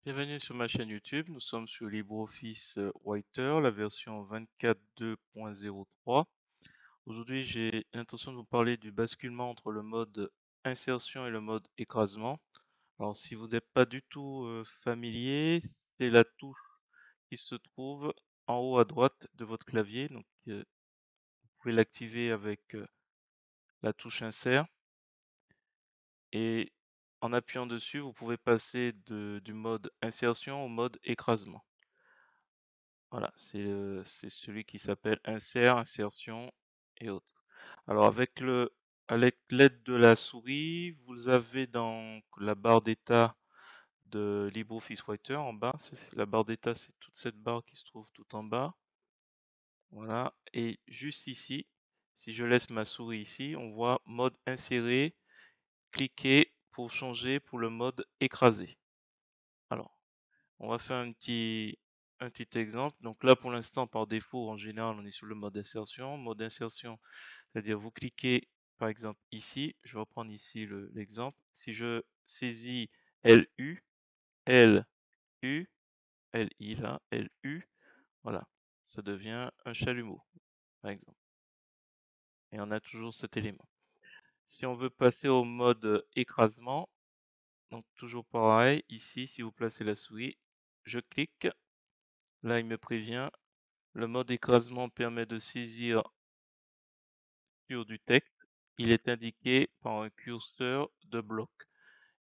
Bienvenue sur ma chaîne YouTube. Nous sommes sur LibreOffice Writer, la version 24.2.03. Aujourd'hui, j'ai l'intention de vous parler du basculement entre le mode insertion et le mode écrasement. Alors, si vous n'êtes pas du tout familier, c'est la touche qui se trouve en haut à droite de votre clavier. Donc, vous pouvez l'activer avec la touche insert et en appuyant dessus, vous pouvez passer du mode insertion au mode écrasement. Voilà, c'est celui qui s'appelle insert, insertion et autres. Alors avec l'aide de la souris, vous avez dans la barre d'état de LibreOffice Writer en bas, la barre d'état, c'est toute cette barre qui se trouve tout en bas. Voilà, et juste ici, si je laisse ma souris ici, on voit mode inséré, cliquez pour changer pour le mode écrasé. Alors, on va faire un petit exemple. Donc là, pour l'instant, par défaut, en général, on est sur le mode insertion. Mode insertion, c'est-à-dire vous cliquez, par exemple, ici. Je vais reprendre ici l'exemple. Si je saisis LU, LU, LI là, LU, voilà, ça devient un chalumeau, par exemple. Et on a toujours cet élément. Si on veut passer au mode écrasement, donc toujours pareil, ici, si vous placez la souris, je clique. Là, il me prévient. Le mode écrasement permet de saisir sur du texte. Il est indiqué par un curseur de bloc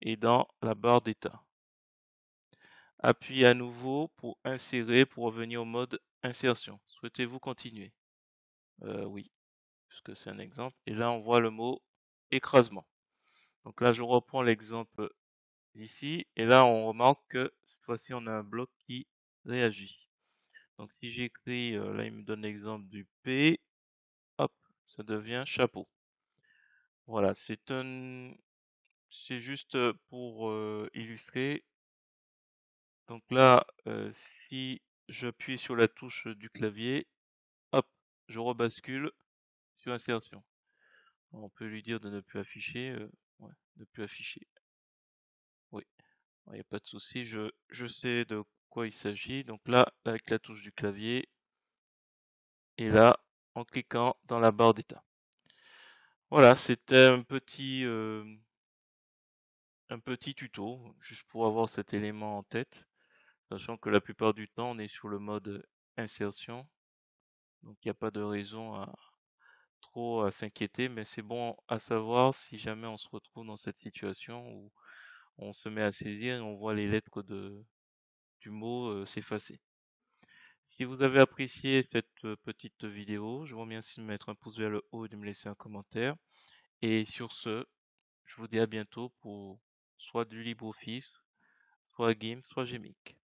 et dans la barre d'état. Appuyez à nouveau pour insérer pour revenir au mode insertion. Souhaitez-vous continuer? Oui, puisque c'est un exemple. Et là, on voit le mot écrasement. Donc là, je reprends l'exemple d'ici. Et là, on remarque que cette fois-ci, on a un bloc qui réagit. Donc si j'écris, là, il me donne l'exemple du P. Hop, ça devient chapeau. Voilà, c'est juste pour illustrer. Donc là, si j'appuie sur la touche du clavier, hop, je rebascule sur insertion. On peut lui dire de ne plus afficher, ouais, ne plus afficher. Oui, il n'y a pas de souci, je sais de quoi il s'agit. Donc là, avec la touche du clavier, et là, en cliquant dans la barre d'état. Voilà, c'était un petit tuto, juste pour avoir cet élément en tête. Sachant que la plupart du temps, on est sur le mode insertion, donc il n'y a pas de raison à s'inquiéter, mais c'est bon à savoir si jamais on se retrouve dans cette situation où on se met à saisir et on voit les lettres du mot s'effacer. Si vous avez apprécié cette petite vidéo, je vous remercie de mettre un pouce vers le haut et de me laisser un commentaire. Et sur ce, je vous dis à bientôt pour soit du LibreOffice, soit GIMP, soit Gmic.